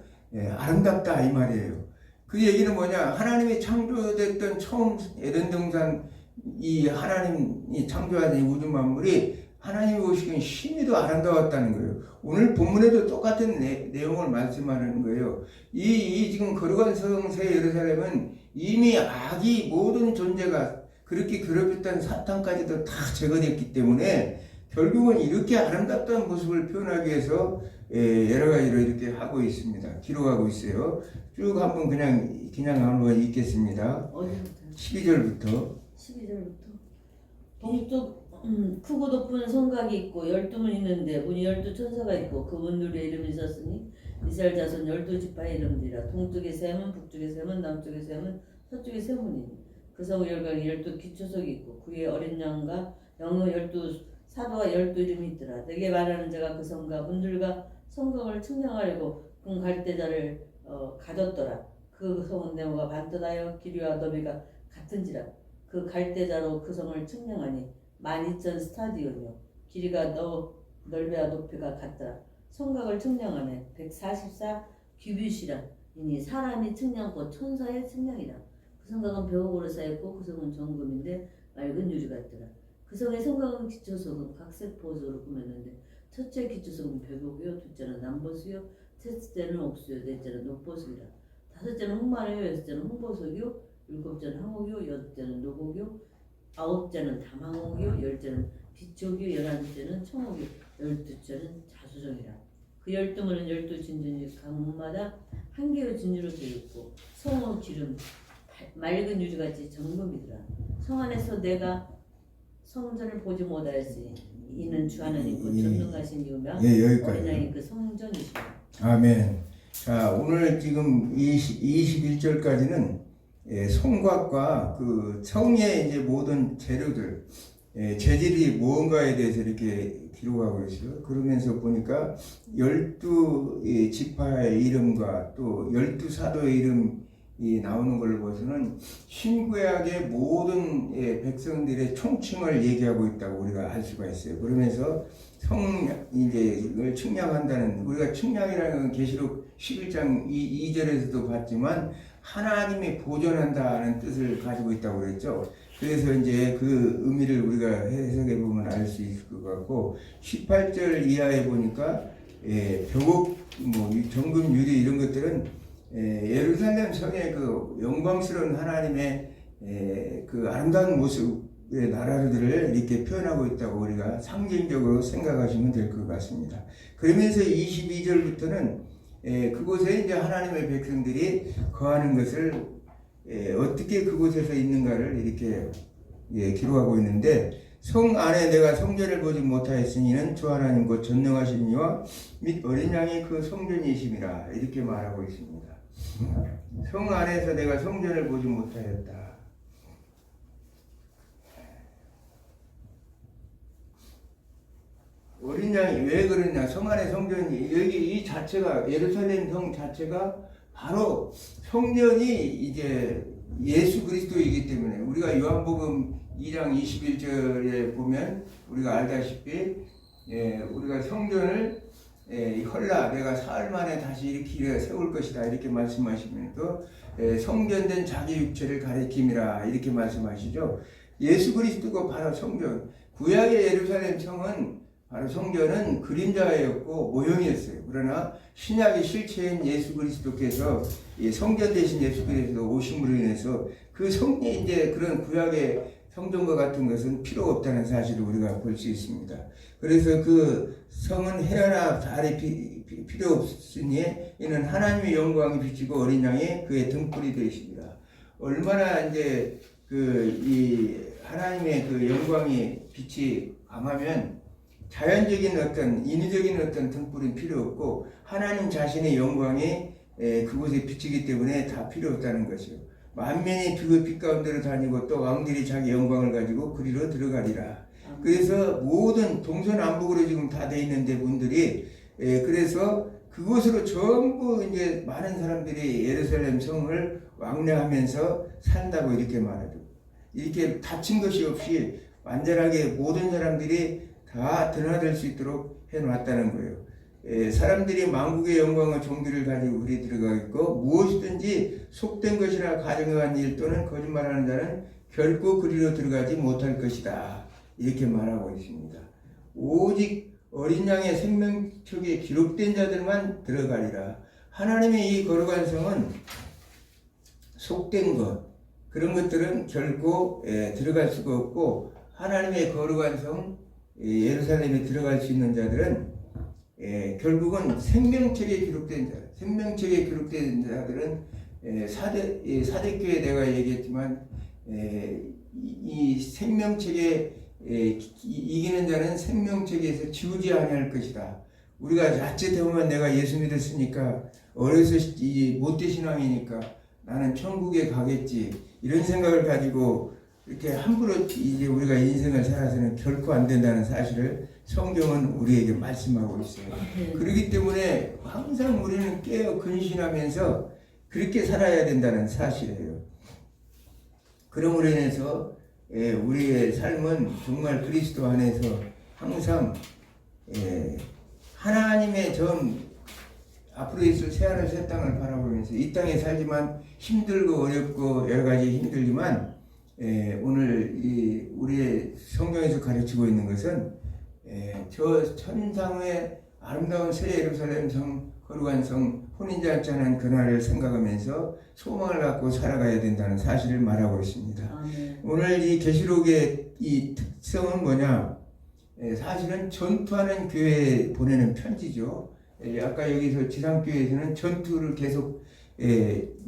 아름답다 이 말이에요. 그 얘기는 뭐냐? 하나님이 창조됐던 처음 에덴 동산 이 하나님이 창조하신 이 우주 만물이 하나님이 보시기엔 심히도 아름다웠다는 거예요. 오늘 본문에도 똑같은 내용을 말씀하는 거예요. 이 지금 거룩한 성새 예루살렘은 이미 악이 모든 존재가 그렇게 괴롭혔던 사탄까지도 다 제거됐기 때문에 결국은 이렇게 아름답다는 모습을 표현하기 위해서 여러 가지로 이렇게 하고 있습니다. 기록하고 있어요. 쭉 한번 그냥 한번 읽겠습니다.
어디부터?
12절부터.
12절부터. 동쪽 크고 높은 성곽이 있고 12문 있는데 문이 12천사가 있고 그 문들의 이름이 있었으니 이스라엘 자손 12지파의 이름들이라. 동쪽에 세 문, 북쪽에 세 문, 남쪽에 세 문, 서쪽에 세 문이니 그 성의 열강에 12기초석이 있고 그의 어린 양과 영의 12사도와 12이름이 있더라. 내게 말하는 자가 그 성과 문들과 성곽을 측량하려고 금 갈대자를 가졌더라. 그 성은 네모가 반듯하여 길이와 너비가 같은지라. 그 갈대자로 그 성을 측량하니 12,000 스타디온이요 길이가 넓이와 높이가 같더라. 성곽을 측량하네 144 규빗이라. 이니 사람이 측량고 천사의 측량이라. 그 성곽은 벽으로 쌓였고 그 성은 정금인데 맑은 유리 같더라. 그 성의 성곽은 기초석은 각색 보석으로 꾸몄는데 첫째 기초석은 벽옥이요 둘째는 남보석이요 셋째는 옥수요 넷째는 녹보석이라. 다섯째는 흑마르요 여섯째는 홍보석이요 일곱째는 항옥이요 여덟째는 노곡이요 아홉째는 담항옥이요 열째는 비촉이요 열한째는 청옥이요 열두째는 자수정이라. 그 12문은 12진주니 각 문마다 한 개의 진주로 되어 있고 성의 기름 맑은 유리같이 정금이더라. 성 안에서 내가 성전을 보지 못하였으니 이는 주 하나님 곧 전능하신 이유며 어린아이 그 성전이시라.
아멘. 자, 오늘 지금 21절까지는 성곽과 그 성의 이제 모든 재료들, 재질이 무언가에 대해서 이렇게 기록하고 있어요. 그러면서 보니까 12지파의 이름과 또 12사도의 이름이 나오는 걸 보서는 신구약의 모든 백성들의 총칭을 얘기하고 있다고 우리가 알 수가 있어요. 그러면서 이걸 측량한다는, 우리가 측량이라는 건 계시록 11장 2절에서도 봤지만 하나님이 보존한다는 뜻을 가지고 있다고 그랬죠. 그래서 이제 그 의미를 우리가 해석해 보면 알 수 있을 것 같고, 18절 이하에 보니까 벽옥, 정금, 유리 이런 것들은 예루살렘 성의 그 영광스러운 하나님의 그 아름다운 모습의 나라들을 이렇게 표현하고 있다고 우리가 상징적으로 생각하시면 될 것 같습니다. 그러면서 22절부터는 그곳에 이제 하나님의 백성들이 거하는 것을 어떻게 그곳에서 있는가를 이렇게 기록하고 있는데, 성 안에 내가 성전을 보지 못하였으니는 주 하나님 곧 전능하신 이와 및 어린 양이 그 성전이심이라 이렇게 말하고 있습니다. 성 안에서 내가 성전을 보지 못하였다. 어린 양이 왜 그러냐? 성 안에 성전이, 여기 이 자체가, 예루살렘 성 자체가 바로 성전이 이제 예수 그리스도이기 때문에, 우리가 요한복음 2장 21절에 보면 우리가 알다시피 우리가 성전을 헐라 내가 사흘 만에 다시 일으키려 세울 것이다 이렇게 말씀하시면서 성전된 자기 육체를 가리킴이라 이렇게 말씀하시죠. 예수 그리스도가 바로 성전, 구약의 예루살렘 성은 바로 성전은 그림자였고 모형이었어요. 그러나 신약의 실체인 예수 그리스도께서 성전 대신 예수 그리스도 오심으로 인해서 그 성이 이제 그런 구약의 성전과 같은 것은 필요 없다는 사실을 우리가 볼 수 있습니다. 그래서 그 성은 해나 달이 필요 없으니 이는 하나님의 영광이 비치고 어린 양이 그의 등불이 되십니다. 얼마나 이제 이 하나님의 그 영광이 빛이 강하면 자연적인 어떤 인위적인 어떤 등불은 필요 없고 하나님 자신의 영광이 그곳에 비치기 때문에 다 필요 없다는 것이요. 만민이 그 빛 가운데로 다니고 또 왕들이 자기 영광을 가지고 그리로 들어가리라. 그래서 모든 동서남북으로 지금 다 돼 있는데 분들이 그래서 그곳으로 전부 이제 많은 사람들이 예루살렘 성을 왕래하면서 산다고 이렇게 말하죠. 이렇게 닫힌 것이 없이 완전하게 모든 사람들이 다 드나들 수 있도록 해놨다는 거예요. 사람들이 만국의 영광과 존귀를 가지고 우리 들어가겠고 무엇이든지 속된 것이나 가정한 일 또는 거짓말하는 자는 결코 그리로 들어가지 못할 것이다. 이렇게 말하고 있습니다. 오직 어린 양의 생명책에 기록된 자들만 들어가리라. 하나님의 이 거룩한 성은 속된 것 그런 것들은 결코 들어갈 수가 없고 하나님의 거룩한 성 예루살렘에 들어갈 수 있는 자들은 결국은 생명책에 기록된 자, 생명책에 기록된 자들은 사대교회 내가 얘기했지만 이 생명책에 이기는 자는 생명책에서 지우지 아니할 것이다. 우리가 자칫하면 내가 예수 믿었으니까 어려서 못된 신앙이니까 나는 천국에 가겠지 이런 생각을 가지고 이렇게 함부로 이제 우리가 인생을 살아서는 결코 안 된다는 사실을 성경은 우리에게 말씀하고 있어요. 그렇기 때문에 항상 우리는 깨어 근신하면서 그렇게 살아야 된다는 사실이에요. 그러므로 인해서 우리의 삶은 정말 그리스도 안에서 항상 하나님의 앞으로 있을 새하늘 새 땅을 바라보면서 이 땅에 살지만 힘들고 어렵고 여러 가지 힘들지만 오늘 우리의 성경에서 가르치고 있는 것은 저 천상의 아름다운 새 예루살렘 성 거룩한 성 혼인잔치하는 그날을 생각하면서 소망을 갖고 살아가야 된다는 사실을 말하고 있습니다. 오늘 이 계시록의 이 특성은 뭐냐? 사실은 전투하는 교회에 보내는 편지죠. 아까 여기서 지상교회에서는 전투를 계속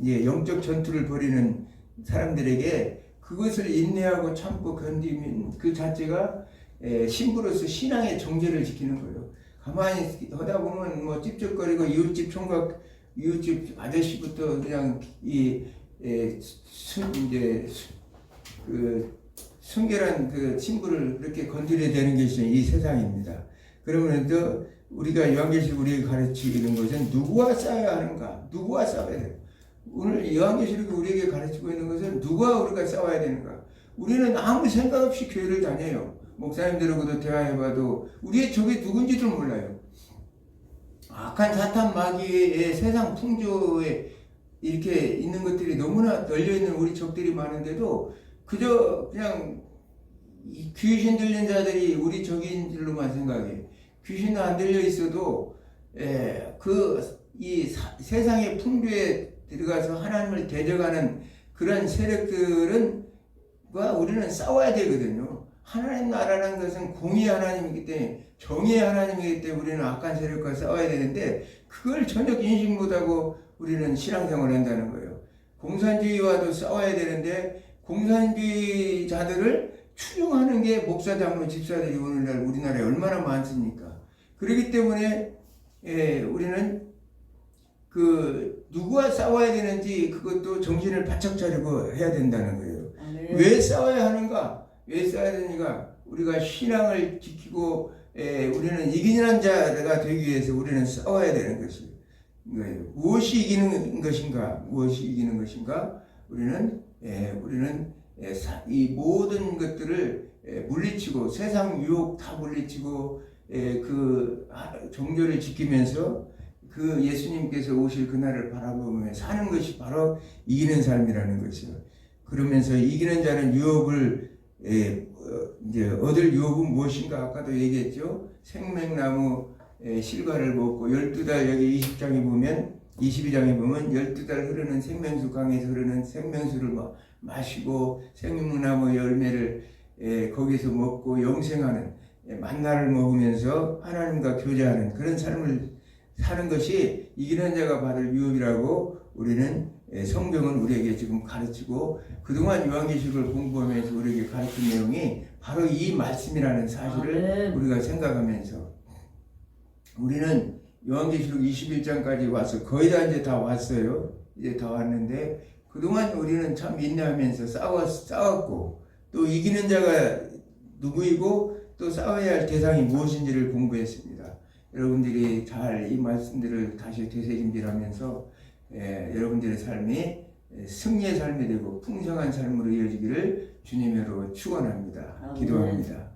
영적 전투를 벌이는 사람들에게 그것을 인내하고 참고 견디는 그 자체가 신부로서 신앙의 정제를 지키는 거예요. 가만히 하다 보면 뭐 찝쩍거리고 이웃집 총각, 이웃집 아저씨부터 그냥 순결한 그 신부를 그렇게 건드려야 되는 것이 이 세상입니다. 그러면서 우리가 요한계시록 우리에게 가르치는 것은 누구와 싸워야 하는가? 누구와 싸워야 돼요? 오늘 요한계시록이 우리에게 가르치고 있는 것은 누구와 우리가 싸워야 되는가? 우리는 아무 생각 없이 교회를 다녀요. 목사님들하고도 대화해봐도 우리의 적이 누군지도 몰라요. 악한 사탄 마귀의 세상 풍조에 이렇게 있는 것들이 너무나 널려있는 우리 적들이 많은데도 그저 그냥 귀신 들린 자들이 우리 적인 줄로만 생각해. 귀신은 안 들려 있어도 이 세상의 풍조에 들어가서 하나님을 대적하는 그런 세력들은과 우리는 싸워야 되거든요. 하나님 나라라는 것은 공의 하나님이기 때문에 정의의 하나님이기 때문에 우리는 악한 세력과 싸워야 되는데 그걸 전혀 인식 못하고 우리는 신앙생활을 한다는 거예요. 공산주의와도 싸워야 되는데 공산주의자들을 추종하는 게 목사, 장로, 집사들이 오늘날 우리나라에 얼마나 많습니까? 그렇기 때문에 우리는 누구와 싸워야 되는지 그것도 정신을 바짝 차리고 해야 된다는 거예요. 왜 싸워야 하는가? 왜 싸워야 되는가? 우리가 신앙을 지키고 우리는 이기는 자가 되기 위해서 우리는 싸워야 되는 것이에요. 무엇이 이기는 것인가? 무엇이 이기는 것인가? 우리는 이 모든 것들을 물리치고 세상 유혹 다 물리치고 그 종교를 지키면서 그 예수님께서 오실 그날을 바라보며 사는 것이 바로 이기는 삶이라는 것이요. 그러면서 이기는 자는 유혹을 이제 얻을 유혹은 무엇인가? 아까도 얘기했죠. 생명나무 실과를 먹고 12달 여기 20장에 보면 22장에 보면 12달 흐르는 생명수 강에서 흐르는 생명수를 마시고 생명나무 열매를 거기서 먹고 영생하는 만나를 먹으면서 하나님과 교제하는 그런 삶을 사는 것이 이기는 자가 받을 유업이라고 우리는 성경은 우리에게 지금 가르치고 그동안 요한계시록을 공부하면서 우리에게 가르친 내용이 바로 이 말씀이라는 사실을 우리가 생각하면서 우리는 요한계시록 21장까지 와서 거의 다 이제 다 왔어요. 이제 다 왔는데 그동안 우리는 참 인내하면서 싸웠고 또 이기는 자가 누구이고 또 싸워야 할 대상이 무엇인지를 공부했습니다. 여러분들이 잘 이 말씀들을 다시 되새김질하면서 여러분들의 삶이 승리의 삶이 되고 풍성한 삶으로 이어지기를 주님으로 축원합니다. 기도합니다.